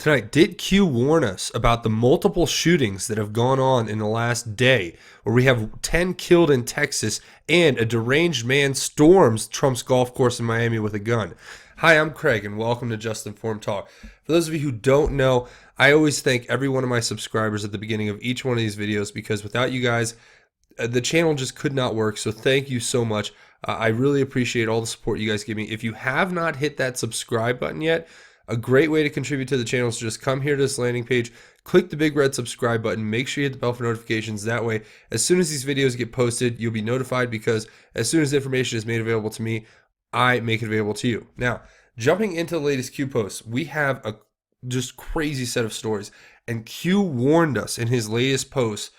Tonight, did Q warn us about the multiple shootings that have gone on in the last day, where we have 10 killed in Texas and a deranged man storms Trump's golf course in Miami with a gun? Hi, I'm Craig, and welcome to Just Informed Talk. For those of you who don't know, I always thank every one of my subscribers at the beginning of each one of these videos because without you guys, the channel just could not work. So thank you so much. I really appreciate all the support you guys give me. If you have not hit that subscribe button yet, a great way to contribute to the channel is to just come here to this landing page, click the big red subscribe button, make sure you hit the bell for notifications. That way, as soon as these videos get posted, you'll be notified because as soon as the information is made available to me, I make it available to you. Now, jumping into the latest Q posts, we have a just crazy set of stories. And Q warned us in his latest post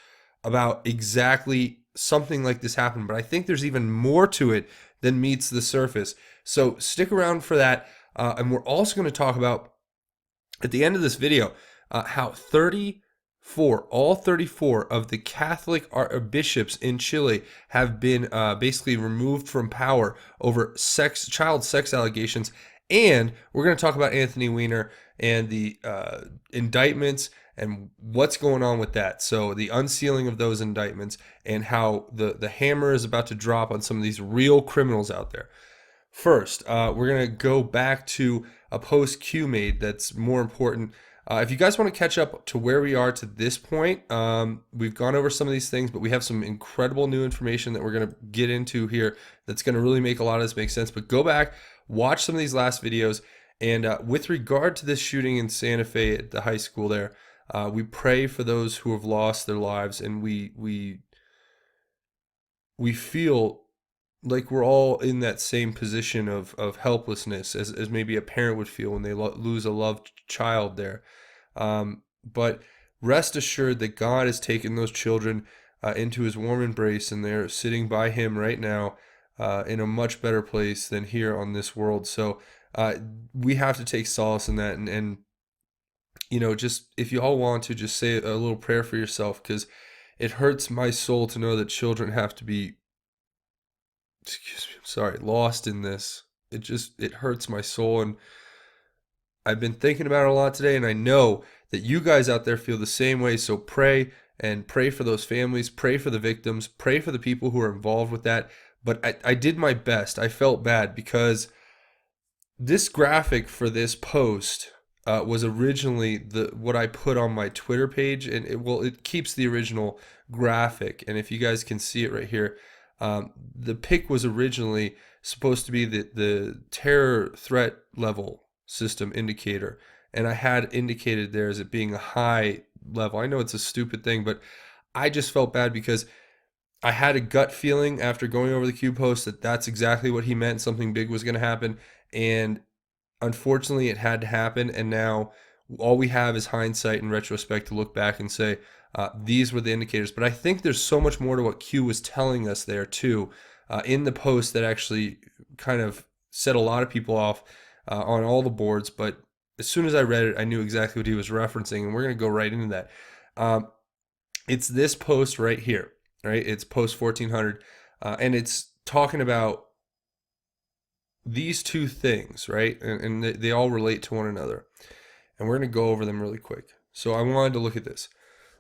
about exactly something like this happened. But I think there's even more to it than meets the surface. So stick around for that. And we're also going to talk about, at the end of this video, how all 34 of the Catholic bishops in Chile have been basically removed from power over child sex allegations. And we're going to talk about Anthony Weiner and the indictments and what's going on with that. So the unsealing of those indictments and how the hammer is about to drop on some of these real criminals out there. First, we're going to go back to a post Q made that's more important. If you guys want to catch up to where we are to this point, we've gone over some of these things, but we have some incredible new information that we're going to get into here that's going to really make a lot of this make sense. But go back, watch some of these last videos. And with regard to this shooting in Santa Fe at the high school there, we pray for those who have lost their lives, and we feel like we're all in that same position of helplessness as maybe a parent would feel when they lose a loved child there. But rest assured that God has taken those children into his warm embrace, and they're sitting by him right now in a much better place than here on this world. So we have to take solace in that. And you know, just if you all want to, just say a little prayer for yourself, because it hurts my soul to know that children have to be lost in this. It hurts my soul, and I've been thinking about it a lot today, and I know that you guys out there feel the same way. So pray for those families, pray for the victims, pray for the people who are involved with that. But I did my best. I felt bad because this graphic for this post was originally what I put on my Twitter page, and it keeps the original graphic. And if you guys can see it right here, the pic was originally supposed to be the terror threat level system indicator, and I had indicated there as it being a high level. I know it's a stupid thing, but I just felt bad because I had a gut feeling after going over the Q post that that's exactly what he meant. Something big was going to happen, and unfortunately it had to happen. And now all we have is hindsight and retrospect to look back and say, these were the indicators. But I think there's so much more to what Q was telling us there too, in the post, that actually kind of set a lot of people off on all the boards. But as soon as I read it, I knew exactly what he was referencing, and we're going to go right into that. It's this post right here, right? It's post 1400, and it's talking about these two things, right? And they all relate to one another. And we're going to go over them really quick. So I wanted to look at this.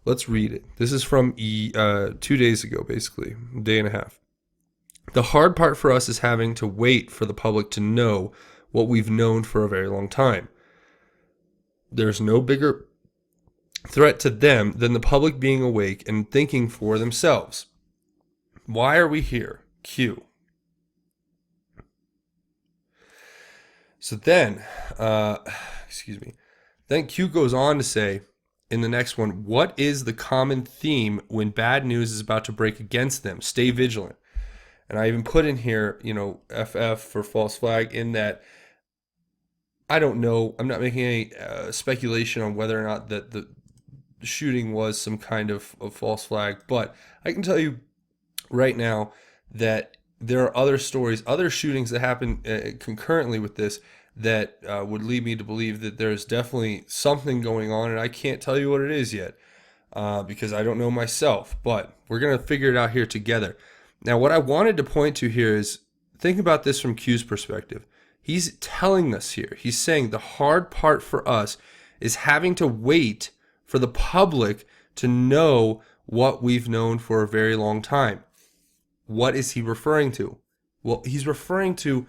Let's read it. This is from 2 days ago, basically, a day and a half. The hard part for us is having to wait for the public to know what we've known for a very long time. There's no bigger threat to them than the public being awake and thinking for themselves. Why are we here? Q. So then, then Q goes on to say in the next one, what is the common theme when bad news is about to break against them? Stay vigilant. And I even put in here, FF for false flag, in that I don't know. I'm not making any speculation on whether or not that the shooting was some kind of false flag, but I can tell you right now that there are other stories, other shootings that happen concurrently with this that would lead me to believe that there's definitely something going on, and I can't tell you what it is yet because I don't know myself, but we're going to figure it out here together. Now, what I wanted to point to here is, think about this from Q's perspective. He's telling us here, he's saying the hard part for us is having to wait for the public to know what we've known for a very long time. What is he referring to? Well, he's referring to,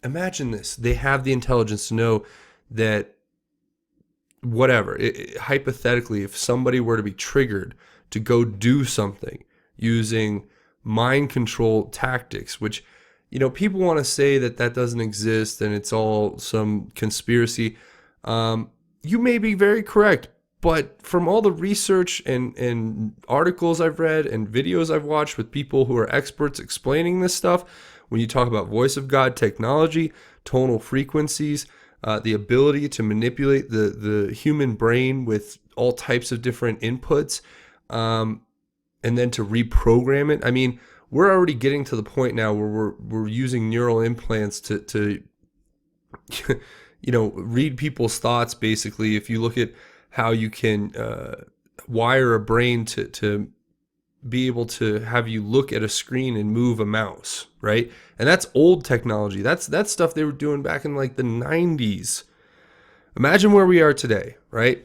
imagine this. They have the intelligence to know that whatever, hypothetically, if somebody were to be triggered to go do something using mind control tactics, which, people want to say that that doesn't exist and it's all some conspiracy. You may be very correct, but from all the research and articles I've read and videos I've watched with people who are experts explaining this stuff, when you talk about voice of God technology, tonal frequencies, the ability to manipulate the human brain with all types of different inputs, and then to reprogram it. I mean, we're already getting to the point now where we're using neural implants to read people's thoughts. Basically, if you look at how you can wire a brain to be able to have you look at a screen and move a mouse, right? And that's old technology. That's stuff they were doing back in like the 90s. Imagine where we are today, right?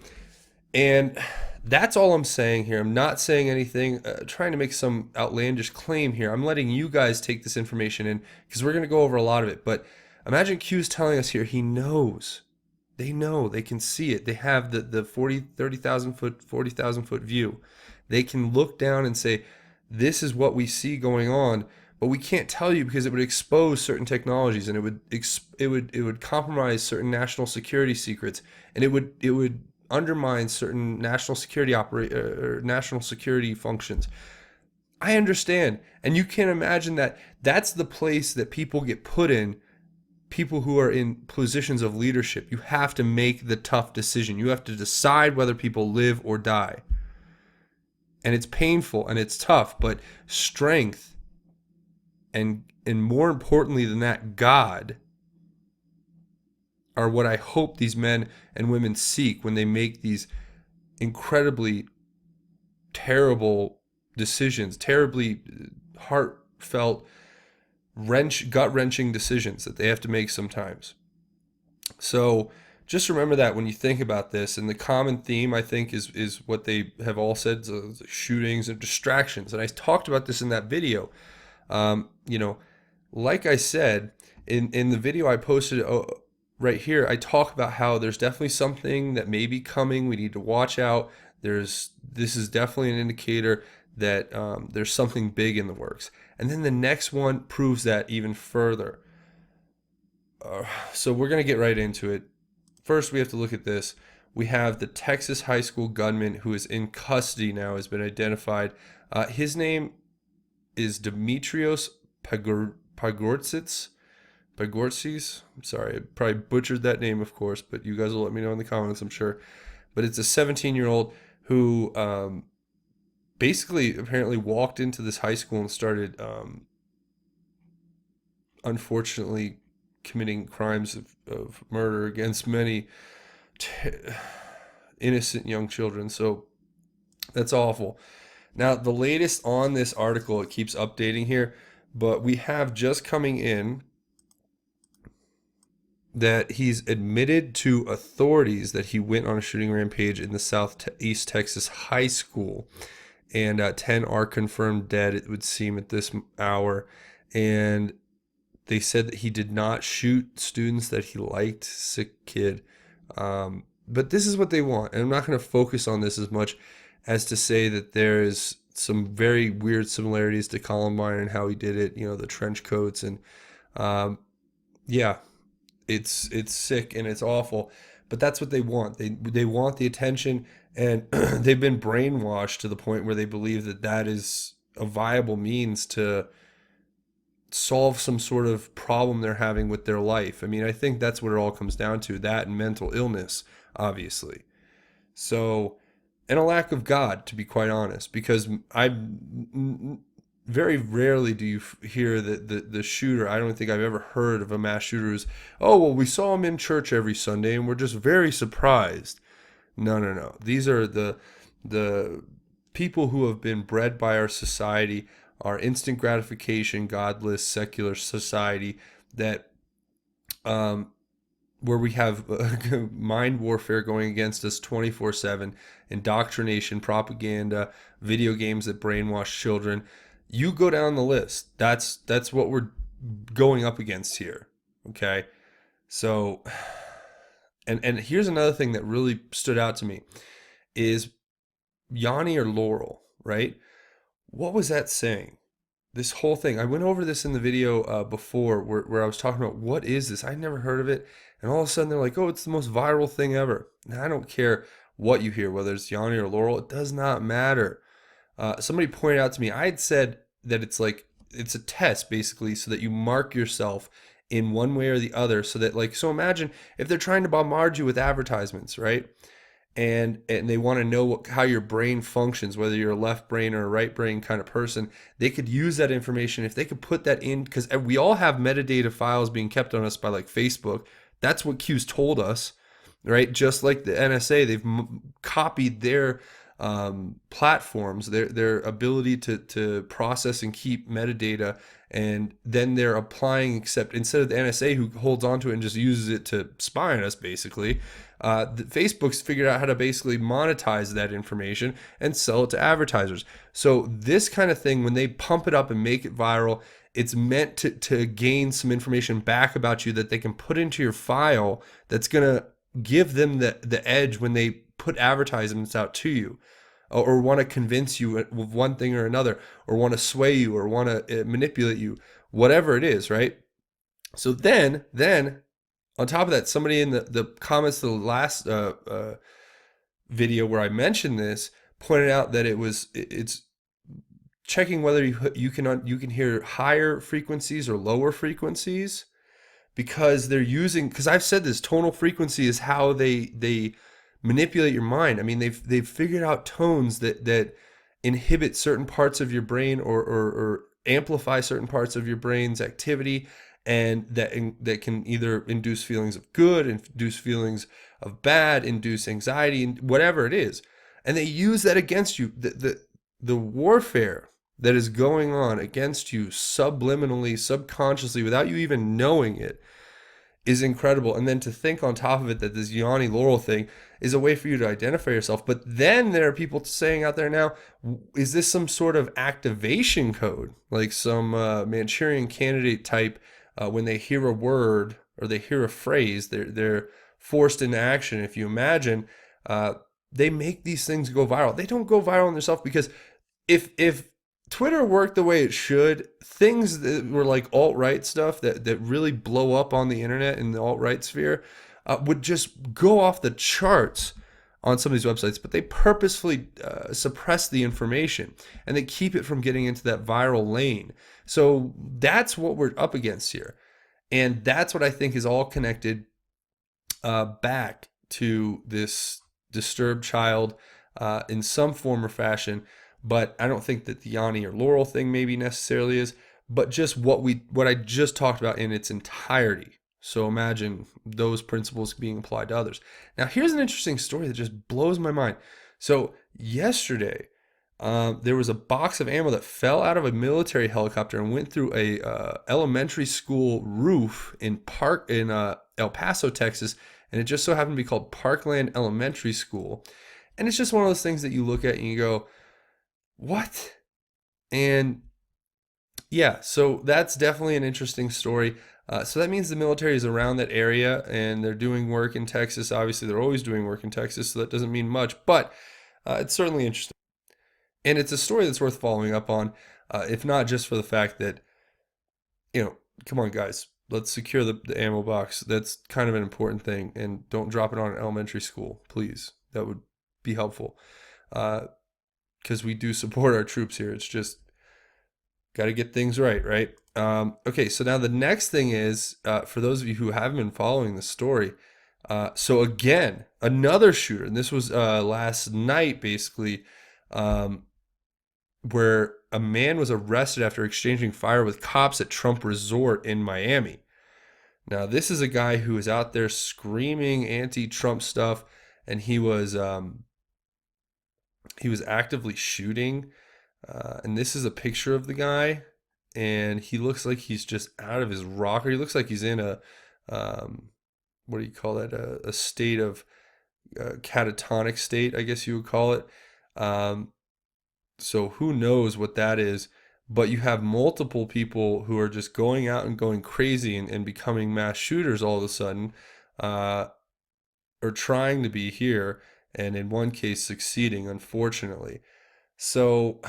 And that's all I'm saying here. I'm not saying anything, trying to make some outlandish claim here. I'm letting you guys take this information in because we're going to go over a lot of it. But imagine Q's telling us here he knows. They know. They can see it. They have the 30,000 foot, 40,000 foot view. They can look down and say, this is what we see going on, but we can't tell you because it would expose certain technologies and it would compromise certain national security secrets, and it would undermine certain national security national security functions. I understand, and you can imagine that that's the place that people get put in. People who are in positions of leadership, you have to make the tough decision. You have to decide whether people live or die. And it's painful and it's tough, but strength and more importantly than that, God, are what I hope these men and women seek when they make these incredibly terrible decisions, terribly heartfelt, gut-wrenching decisions that they have to make sometimes. So just remember that when you think about this. And the common theme, I think, is what they have all said, shootings and distractions. And I talked about this in that video. Like I said, in the video I posted right here, I talk about how there's definitely something that may be coming. We need to watch out. This is definitely an indicator that there's something big in the works. And then the next one proves that even further. So we're going to get right into it. First, we have to look at this. We have the Texas high school gunman who is in custody now, has been identified. His name is Dimitrios Pagortzis. I'm sorry, I probably butchered that name, of course, but you guys will let me know in the comments, I'm sure. But it's a 17-year-old who basically apparently walked into this high school and started, unfortunately, committing crimes of murder against many innocent young children. So that's awful. Now, the latest on this article, it keeps updating here, but we have just coming in that he's admitted to authorities that he went on a shooting rampage in the Southeast Texas high school, and 10 are confirmed dead, it would seem, at this hour. And they said that he did not shoot students that he liked. Sick kid. But this is what they want. And I'm not going to focus on this as much as to say that there is some very weird similarities to Columbine and how he did it. The trench coats and it's sick and it's awful. But that's what they want. They want the attention, and they've been brainwashed to the point where they believe that that is a viable means to solve some sort of problem they're having with their life. I mean, I think that's what it all comes down to, that and mental illness, obviously. So, and a lack of God, to be quite honest, because very rarely do you hear that the shooter, I don't think I've ever heard of a mass shooter who's, oh, well, we saw him in church every Sunday and we're just very surprised. No. These are the people who have been bred by our society, our instant gratification, godless, secular society that where we have mind warfare going against us 24/7, indoctrination, propaganda, video games that brainwash children. You go down the list. That's what we're going up against here. Okay? So and here's another thing that really stood out to me is Yanni or Laurel, right? What was that saying? This whole thing. I went over this in the video before where I was talking about what is this? I'd never heard of it. And all of a sudden they're like, oh, it's the most viral thing ever. Now, I don't care what you hear, whether it's Yanni or Laurel, it does not matter. Somebody pointed out to me, I had said that it's like, it's a test basically so that you mark yourself in one way or the other so that like, so imagine if they're trying to bombard you with advertisements, right? And they want to know how your brain functions, whether you're a left brain or a right brain kind of person. They could use that information if they could put that in, because we all have metadata files being kept on us by like Facebook. That's what Q's told us, right? Just like the NSA, they've copied their platforms, their ability to process and keep metadata, and then they're applying, except instead of the NSA who holds onto it and just uses it to spy on us, basically, Facebook's figured out how to basically monetize that information and sell it to advertisers. So this kind of thing, when they pump it up and make it viral, it's meant to gain some information back about you that they can put into your file that's going to give them the edge when they put advertisements out to you, or want to convince you with one thing or another, or want to sway you, or want to manipulate you, whatever it is, right? So then on top of that, somebody in the comments to the last video where I mentioned this pointed out that it's checking whether you can hear higher frequencies or lower frequencies, because because I've said this, tonal frequency is how they manipulate your mind. I mean, they've figured out tones that inhibit certain parts of your brain, or amplify certain parts of your brain's activity, and that can either induce feelings of good, induce feelings of bad, induce anxiety, and whatever it is. And they use that against you. The warfare that is going on against you subliminally, subconsciously, without you even knowing it, is incredible. And then to think on top of it that this Yanni Laurel thing is a way for you to identify yourself. But then there are people saying out there now, is this some sort of activation code, like some Manchurian candidate type? When they hear a word or they hear a phrase, they're forced into action. If you imagine, they make these things go viral. They don't go viral in themselves, because if Twitter worked the way it should, things that were like alt-right stuff that really blow up on the internet in the alt-right sphere would just go off the charts on some of these websites. But they purposefully suppress the information, and they keep it from getting into that viral lane. So that's what we're up against here. And that's what I think is all connected back to this disturbed child in some form or fashion. But I don't think that the Yanni or Laurel thing maybe necessarily is, but just what I just talked about in its entirety. So imagine those principles being applied to others. Now, here's an interesting story that just blows my mind. So yesterday, there was a box of ammo that fell out of a military helicopter and went through a elementary school roof in El Paso, Texas, and it just so happened to be called Parkland Elementary School. And it's just one of those things that you look at and you go, what? And yeah, so that's definitely an interesting story. So that means the military is around that area and they're doing work in Texas. Obviously, they're always doing work in Texas, so that doesn't mean much, but it's certainly interesting. And it's a story that's worth following up on, if not just for the fact that, come on, guys, let's secure the ammo box. That's kind of an important thing. And don't drop it on an elementary school, please. That would be helpful. Because we do support our troops here. It's just got to get things right, right? Okay, so now the next thing is, for those of you who haven't been following the story, so again, another shooter, and this was last night, basically, where a man was arrested after exchanging fire with cops at Trump Resort in Miami. Now, this is a guy who was out there screaming anti-Trump stuff, and he was actively shooting. And this is a picture of the guy, and he looks like he's just out of his rocker. He looks like he's in what do you call that? A state of catatonic state, I guess you would call it. Um, so who knows what that is? But you have multiple people who are just going out and going crazy and becoming mass shooters all of a sudden, uh, or trying to be here, and in one case succeeding, unfortunately. So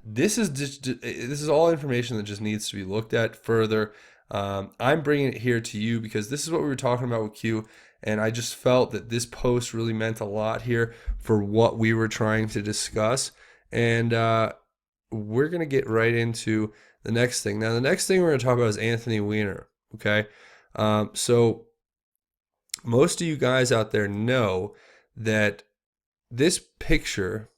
this is all information that just needs to be looked at further. I'm bringing it here to you because this is what we were talking about with Q, and I just felt that this post really meant a lot here for what we were trying to discuss. And we're gonna get right into the next thing. Now, the next thing we're gonna talk about is Anthony Weiner. Okay, so most of you guys out there know that this picture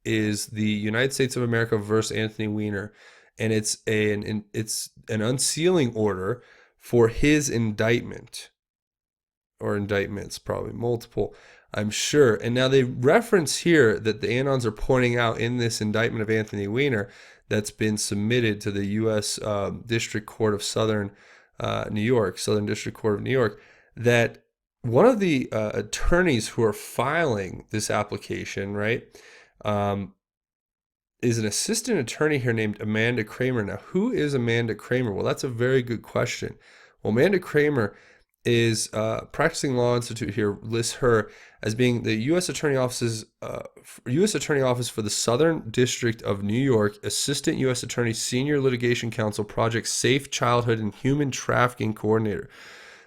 is the United States of America versus Anthony Weiner, and it's an unsealing order for his indictment, or indictments, probably multiple, I'm sure. And now they reference here that the Anons are pointing out in this indictment of Anthony Weiner that's been submitted to the U.S. District Court of Southern New York, Southern District Court of New York, that one of the attorneys who are filing this application, right, is an assistant attorney here named Amanda Kramer. Now, who is Amanda Kramer? Well, that's a very good question. Well, Amanda Kramer is Practicing Law Institute here lists her as being the U.S. Attorney Office's U.S. Attorney Office for the Southern District of New York, Assistant U.S. Attorney, Senior Litigation Counsel, Project Safe Childhood and Human Trafficking Coordinator.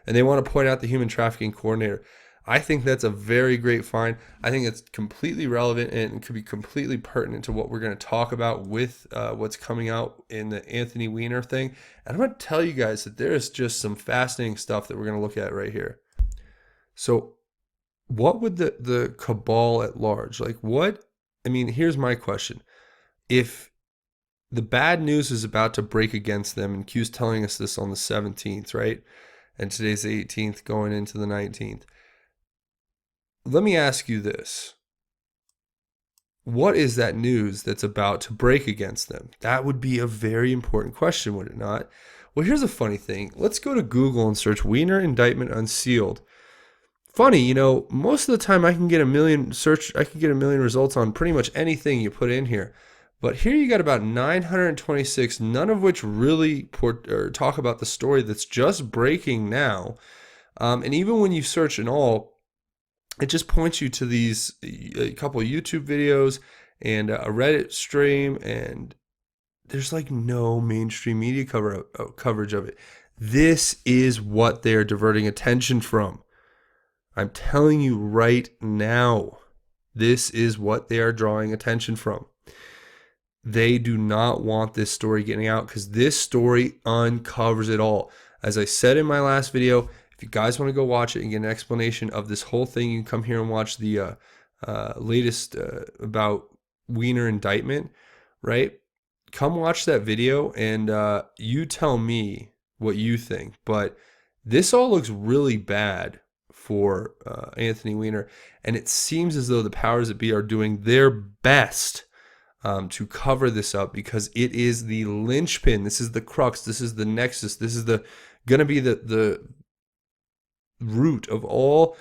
And they want to point out the human trafficking coordinator. I think that's a very great find. I think it's completely relevant and could be completely pertinent to what we're going to talk about with what's coming out in the Anthony Weiner thing. And I'm going to tell you guys that there is just some fascinating stuff that we're going to look at right here. So what would the cabal at large, like what, I mean, here's my question. If the bad news is about to break against them, and Q's telling us this on the 17th, right? And today's the 18th going into the 19th. Let me ask you this. What is that news that's about to break against them? That would be a very important question, would it not? Well, here's a funny thing. Let's go to Google and search Weiner indictment unsealed. Funny, you know, most of the time I can get a million results on pretty much anything you put in here. But here you got about 926, none of which really talk about the story that's just breaking now. And even when you search in all, it just points you to these a couple of YouTube videos and a Reddit stream, and there's like no mainstream media coverage of it. This is what they're diverting attention from. I'm telling you right now, this is what they are drawing attention from. They do not want this story getting out because this story uncovers it all. As I said in my last video, if you guys want to go watch it and get an explanation of this whole thing, you can come here and watch the latest about Weiner indictment, right? Come watch that video and you tell me what you think. But this all looks really bad for Anthony Weiner, and it seems as though the powers that be are doing their best to cover this up because it is the linchpin. This is the crux. This is the nexus. This is going to be the root of all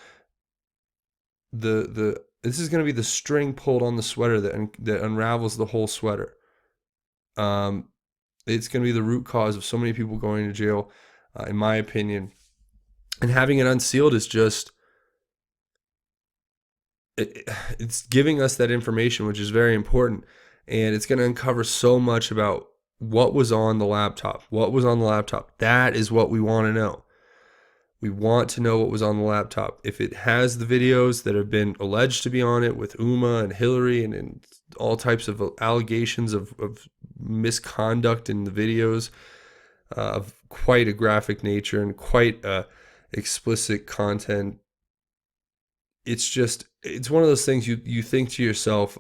this is going to be the string pulled on the sweater that unravels the whole sweater. It's going to be the root cause of so many people going to jail, in my opinion. And having it unsealed is just it's giving us that information, which is very important, and it's going to uncover so much about what was on the laptop. What was on the laptop? That is what we want to know. We want to know what was on the laptop. If it has the videos that have been alleged to be on it with Uma and Hillary and all types of allegations of misconduct in the videos of quite a graphic nature and quite explicit content, it's one of those things you think to yourself,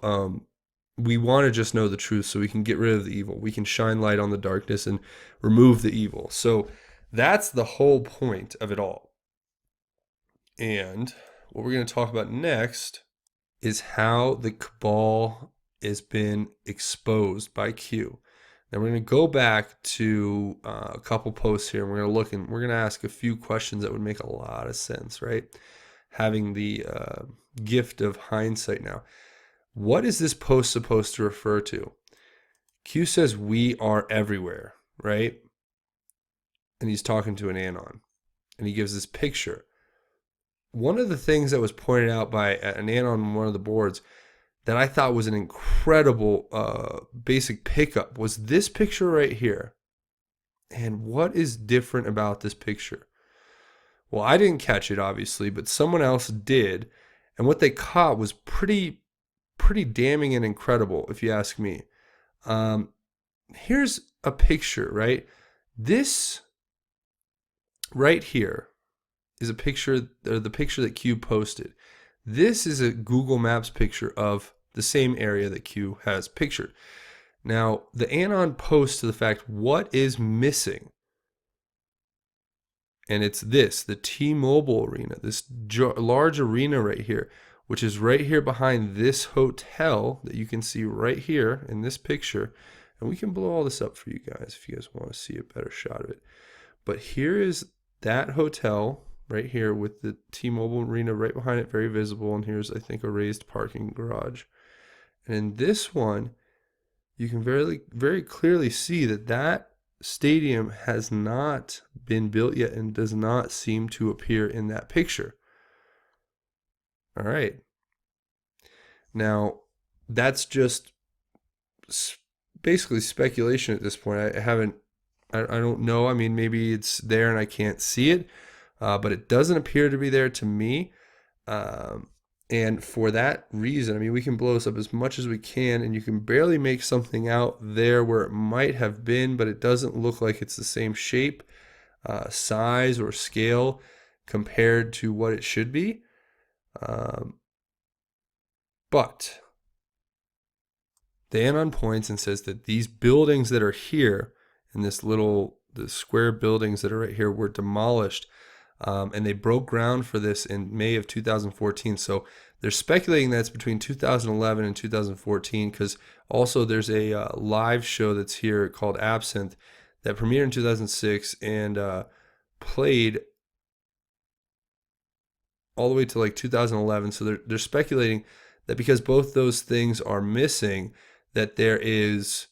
we want to just know the truth so we can get rid of the evil. We can shine light on the darkness and remove the evil. So that's the whole point of it all. And what we're going to talk about next is how the cabal has been exposed by Q. Now we're going to go back to a couple posts here, and we're going to look and we're going to ask a few questions that would make a lot of sense, right? Having the gift of hindsight now. What is this post supposed to refer to? Q says we are everywhere, right? And he's talking to an anon, and he gives this picture. One of the things that was pointed out by an anon on one of the boards that I thought was an incredible basic pickup was this picture right here. And what is different about this picture? Well, I didn't catch it, obviously, but someone else did. And what they caught was pretty damning and incredible, if you ask me. Here's a picture, right? This right here is a picture, or the picture that Q posted. This is a Google Maps picture of the same area that Q has pictured. Now, the AN0N posts to the fact what is missing. And it's this, the T-Mobile arena, this large arena right here, which is right here behind this hotel that you can see right here in this picture. And we can blow all this up for you guys if you guys want to see a better shot of it. But here is that hotel right here with the T-Mobile arena right behind it, very visible. And here's, I think, a raised parking garage. And in this one, you can very clearly see that that stadium has not been built yet and does not seem to appear in that picture. All right. Now, that's just basically speculation at this point. I don't know. I mean, maybe it's there and I can't see it, but it doesn't appear to be there to me. And for that reason, I mean, we can blow this up as much as we can, and you can barely make something out there where it might have been, but it doesn't look like it's the same shape, size, or scale compared to what it should be. But the AN0N points and says that these buildings that are here, in this the square buildings that are right here, were demolished. And they broke ground for this in May of 2014. So they're speculating that's between 2011 and 2014, because also there's a live show that's here called Absinthe that premiered in 2006 and played all the way to like 2011. So they're speculating that because both those things are missing, that there is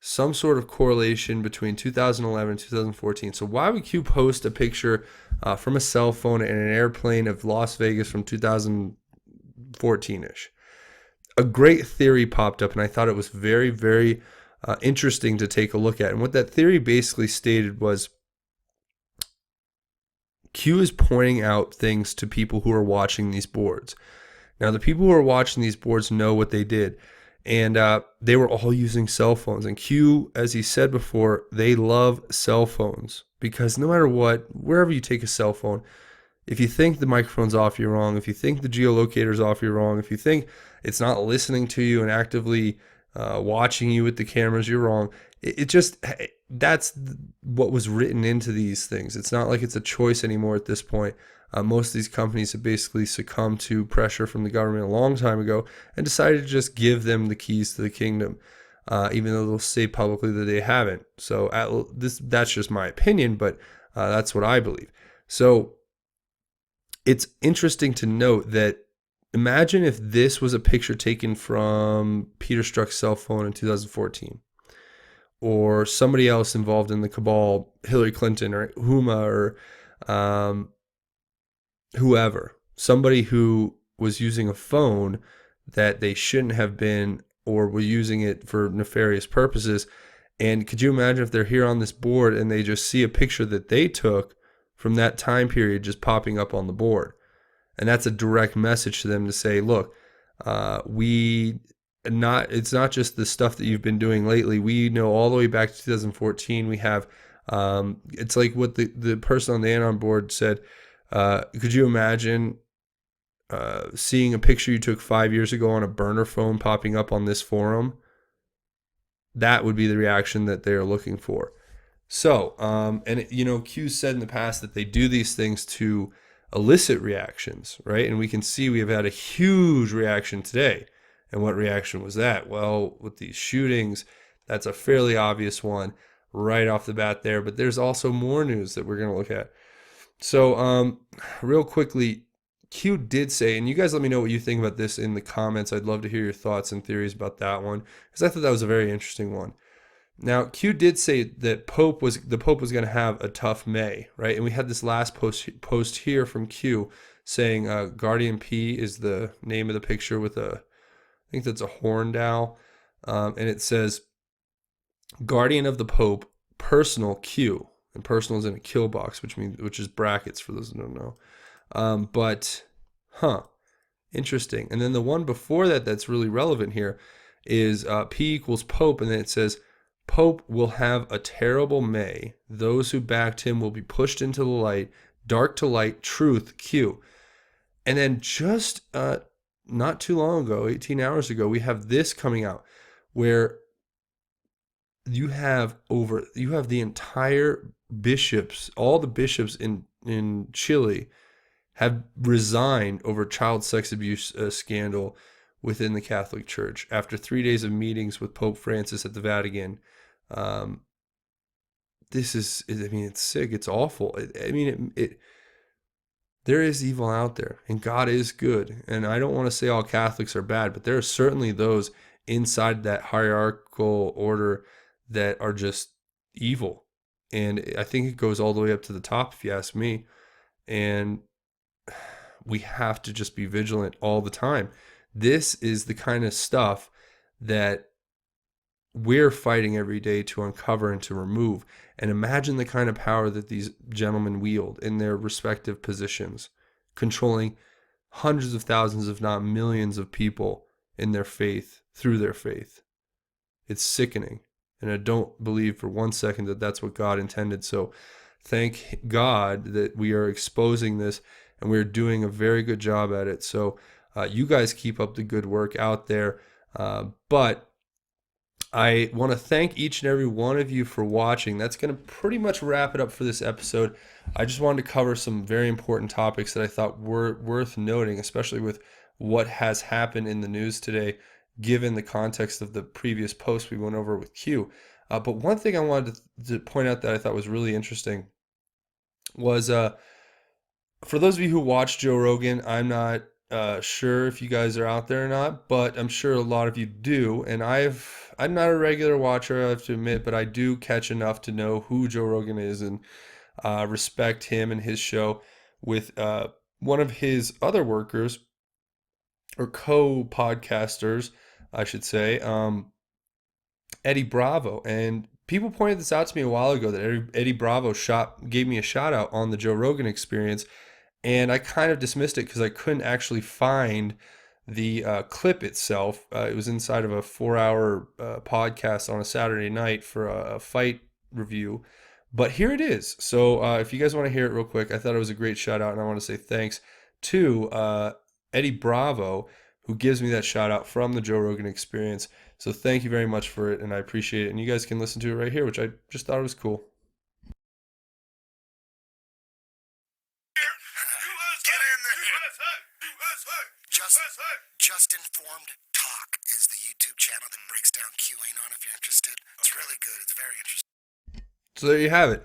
some sort of correlation between 2011 and 2014. So why would Q post a picture from a cell phone in an airplane of Las Vegas from 2014-ish? A great theory popped up, and I thought it was very interesting to take a look at. And what that theory basically stated was Q is pointing out things to people who are watching these boards. Now, the people who are watching these boards know what they did. And they were all using cell phones. And Q, as he said before, they love cell phones because no matter what, wherever you take a cell phone, if you think the microphone's off, you're wrong. If you think the geolocator's off, you're wrong. If you think it's not listening to you and actively watching you with the cameras, you're wrong. That's what was written into these things. It's not like it's a choice anymore at this point. Most of these companies have basically succumbed to pressure from the government a long time ago and decided to just give them the keys to the kingdom, even though they'll say publicly that they haven't. So that's just my opinion, but that's what I believe. So it's interesting to note that imagine if this was a picture taken from Peter Strzok's cell phone in 2014, or somebody else involved in the cabal, Hillary Clinton or Huma or whoever, somebody who was using a phone that they shouldn't have been, or were using it for nefarious purposes. And could you imagine if they're here on this board and they just see a picture that they took from that time period just popping up on the board? And that's a direct message to them to say, look, it's not just the stuff that you've been doing lately. We know all the way back to 2014. We have, it's like what the person on the AN0N board said. Could you imagine seeing a picture you took 5 years ago on a burner phone popping up on this forum? That would be the reaction that they're looking for. So, Q said in the past that they do these things to elicit reactions, right? And we can see we have had a huge reaction today. And what reaction was that? Well, with these shootings, That's a fairly obvious one right off the bat there. But there's also more news that we're going to look at. So, real quickly, Q did say, and you guys let me know what you think about this in the comments. I'd love to hear your thoughts and theories about that one, because I thought that was a very interesting one. Now, Q did say that the Pope was going to have a tough May, right? And we had this last post here from Q saying Guardian P is the name of the picture with I think that's a horned owl, and it says Guardian of the Pope, personal Q, and personal is in a kill box, which is brackets for those who don't know. Interesting. And then the one before that that's really relevant here is P equals Pope, and then it says Pope will have a terrible May. Those who backed him will be pushed into the light, dark to light, truth, Q. And then just not too long ago, 18 hours ago, we have this coming out where you have the entire bishops, all the bishops in Chile have resigned over child sex abuse scandal within the Catholic Church after 3 days of meetings with Pope Francis at the Vatican. This is, it's sick. It's awful. There is evil out there, and God is good. And I don't want to say all Catholics are bad, but there are certainly those inside that hierarchical order that are just evil. And I think it goes all the way up to the top, if you ask me. And we have to just be vigilant all the time. This is the kind of stuff that we're fighting every day to uncover and to remove. And imagine the kind of power that these gentlemen wield in their respective positions, controlling hundreds of thousands, if not millions of people in their faith, through their faith. It's sickening. And I don't believe for 1 second that that's what God intended. So thank God that we are exposing this, and we're doing a very good job at it. So you guys keep up the good work out there. But I want to thank each and every one of you for watching. That's going to pretty much wrap it up for this episode. I just wanted to cover some very important topics that I thought were worth noting, especially with what has happened in the news today, given the context of the previous post we went over with Q. But one thing I wanted to point out that I thought was really interesting was for those of you who watch Joe Rogan, I'm not sure if you guys are out there or not, but I'm sure a lot of you do. And I'm not a regular watcher, I have to admit, but I do catch enough to know who Joe Rogan is and respect him and his show with one of his other workers, or co-podcasters, I should say, Eddie Bravo. And people pointed this out to me a while ago that Eddie Bravo gave me a shout out on the Joe Rogan Experience. And I kind of dismissed it because I couldn't actually find the clip itself. It was inside of a 4-hour podcast on a Saturday night for a fight review. But here it is. So if you guys want to hear it real quick, I thought it was a great shout out. And I want to say thanks to Eddie Bravo, who gives me that shout out from the Joe Rogan Experience. So thank you very much for it, and I appreciate it. And you guys can listen to it right here, which I just thought was cool. Just Informed Talk is the YouTube channel that breaks down QAnon if you're interested. It's really good. It's very interesting. So there you have it.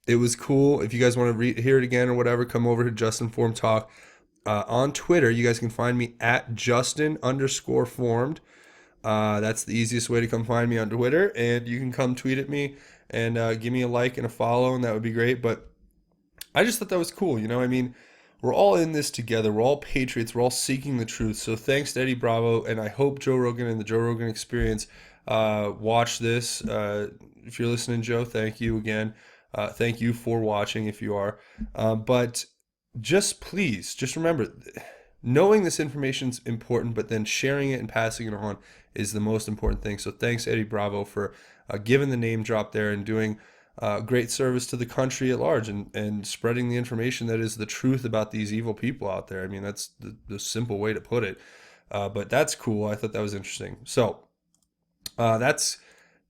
It was cool. If you guys want to hear it again or whatever, come over to Just Informed Talk. On Twitter, you guys can find me at Justin_formed. That's the easiest way to come find me on Twitter. And you can come tweet at me and give me a like and a follow, and that would be great. But I just thought that was cool. We're all in this together. We're all patriots. We're all seeking the truth. So thanks to Eddie Bravo, and I hope Joe Rogan and the Joe Rogan Experience watch this. If you're listening, Joe, thank you again. Thank you for watching if you are. But please remember, knowing this information is important, but then sharing it and passing it on is the most important thing. So thanks, Eddie Bravo, for giving the name drop there and doing great service to the country at large and spreading the information that is the truth about these evil people out there. That's the simple way to put it. But that's cool. I thought that was interesting. So that's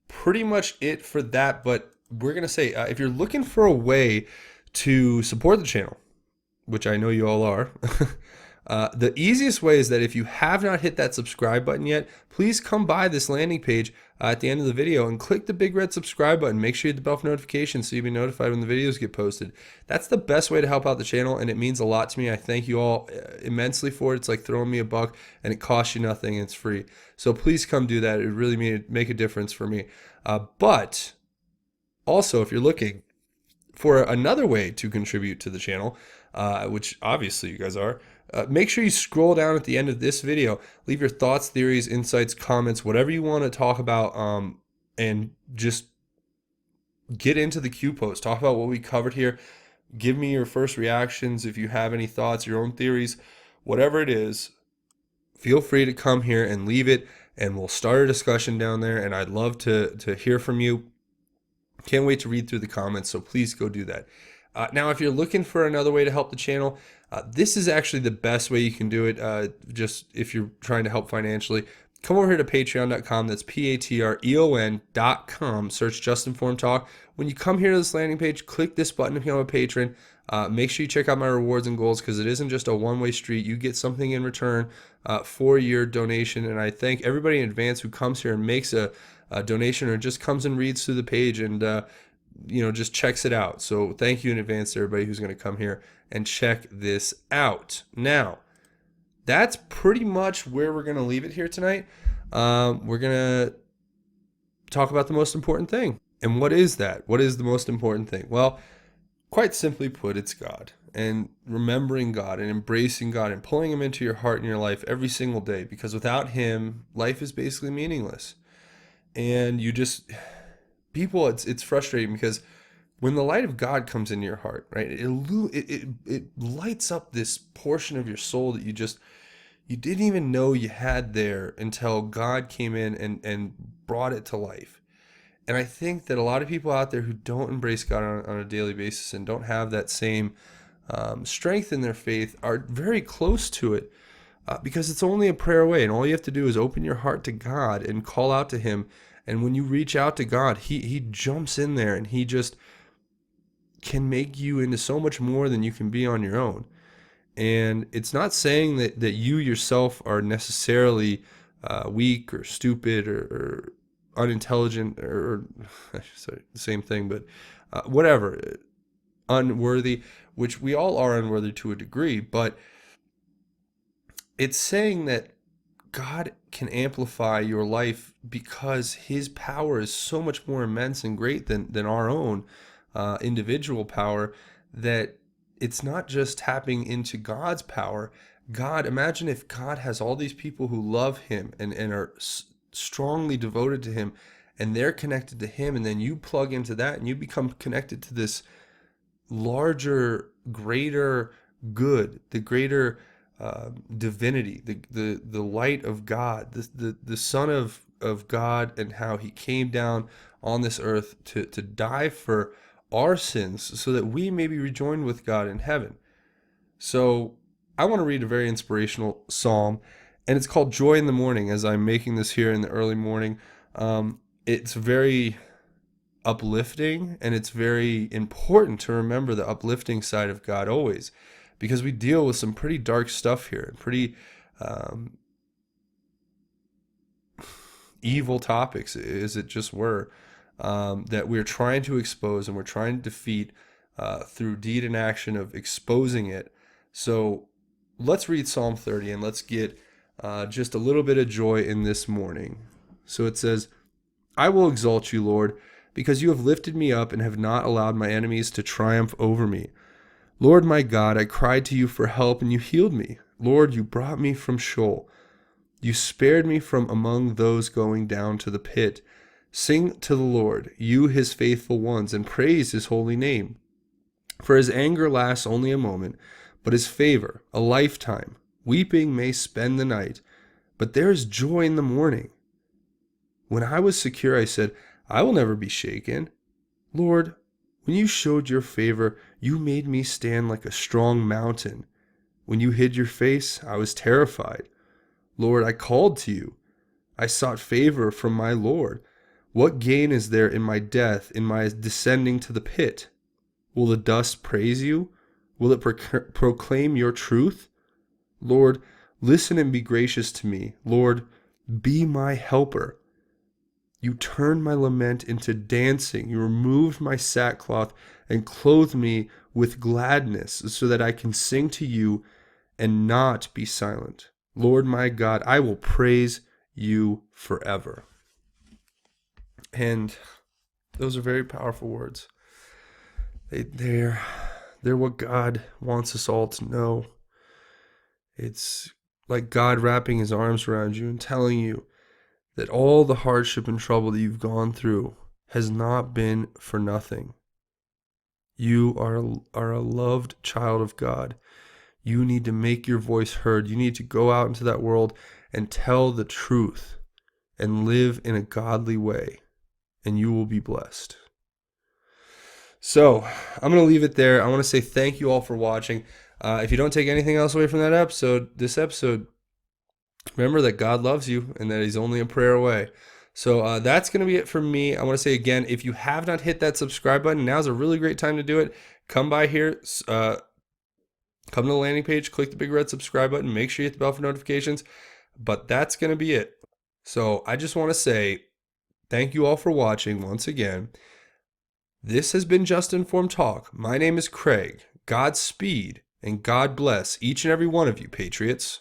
pretty much it for that. But we're going to say, if you're looking for a way to support the channel, which I know you all are, The easiest way is that if you have not hit that subscribe button yet, please come by this landing page at the end of the video and click the big red subscribe button. Make sure you hit the bell for notifications so you'll be notified when the videos get posted. That's the best way to help out the channel, and it means a lot to me. I thank you all immensely for it. It's like throwing me a buck, and it costs you nothing, and it's free. So please come do that. It really make a difference for me. But also, if you're looking for another way to contribute to the channel, which obviously you guys are, make sure you scroll down at the end of this video, leave your thoughts, theories, insights, comments, whatever you want to talk about, and just get into the Q post. Talk about what we covered here. Give me your first reactions. If you have any thoughts, your own theories, whatever it is, feel free to come here and leave it, and we'll start a discussion down there, and I'd love to hear from you. Can't wait to read through the comments, so please go do that. Now, if you're looking for another way to help the channel, this is actually the best way you can do it, just if you're trying to help financially. Come over here to patreon.com. That's patreon.com. Search Just Informed Talk. When you come here to this landing page, click this button to become a patron. Make sure you check out my rewards and goals, because it isn't just a one-way street. You get something in return for your donation, and I thank everybody in advance who comes here and makes a donation, or just comes and reads through the page and just checks it out. So thank you in advance to everybody who's going to come here and check this out. Now, that's pretty much where we're going to leave it here tonight. We're going to talk about the most important thing. And what is that? What is the most important thing? Well, quite simply put, it's God, and remembering God and embracing God and pulling him into your heart and your life every single day, because without him, life is basically meaningless. And people, it's frustrating, because when the light of God comes into your heart, right, it lights up this portion of your soul that you didn't even know you had there until God came in and brought it to life. And I think that a lot of people out there who don't embrace God on a daily basis and don't have that same strength in their faith are very close to it, because it's only a prayer away, and all you have to do is open your heart to God and call out to him. And when you reach out to God, he jumps in there, and he just can make you into so much more than you can be on your own. And it's not saying that you yourself are necessarily weak or stupid or unintelligent, or sorry, the same thing, but whatever, unworthy, which we all are unworthy to a degree, but it's saying that God can amplify your life because his power is so much more immense and great than our own individual power, that it's not just tapping into God's power. Imagine if God has all these people who love him and are strongly devoted to him, and they're connected to him, and then you plug into that and you become connected to this larger, greater good, the greater divinity, the light of God, the Son of God, and how he came down on this earth to die for our sins so that we may be rejoined with God in heaven. So I want to read a very inspirational psalm, and it's called Joy in the Morning, as I'm making this here in the early morning. It's very uplifting, and it's very important to remember the uplifting side of God always, because we deal with some pretty dark stuff here, pretty evil topics, as it just were, that we're trying to expose and we're trying to defeat through deed and action of exposing it. So let's read Psalm 30, and let's get just a little bit of joy in this morning. So it says, I will exalt you, Lord, because you have lifted me up and have not allowed my enemies to triumph over me. Lord my God, I cried to you for help, and you healed me. Lord, you brought me from Sheol. You spared me from among those going down to the pit. Sing to the Lord, you his faithful ones, and praise his holy name. For his anger lasts only a moment, but his favor a lifetime. Weeping may spend the night, but there is joy in the morning. When I was secure, I said, I will never be shaken. Lord, when you showed your favor, you made me stand like a strong mountain. When you hid your face, I was terrified. Lord, I called to you. I sought favor from my Lord. What gain is there in my death, in my descending to the pit? Will the dust praise you? Will it proclaim your truth? Lord, listen and be gracious to me. Lord, be my helper. You turned my lament into dancing. You removed my sackcloth and clothed me with gladness so that I can sing to you and not be silent. Lord my God, I will praise you forever. And those are very powerful words. They're what God wants us all to know. It's like God wrapping his arms around you and telling you that all the hardship and trouble that you've gone through has not been for nothing. You are a loved child of God. You need to make your voice heard. You need to go out into that world and tell the truth and live in a godly way, and you will be blessed. So I'm going to leave it there. I want to say thank you all for watching. If you don't take anything else away from this episode, remember that God loves you and that he's only a prayer away. So that's going to be it for me. I want to say again, if you have not hit that subscribe button, now's a really great time to do it. Come by here, come to the landing page, click the big red subscribe button, make sure you hit the bell for notifications. But that's going to be it. So I just want to say thank you all for watching once again. This has been Just Informed Talk. My name is Craig. Godspeed and God bless each and every one of you, Patriots.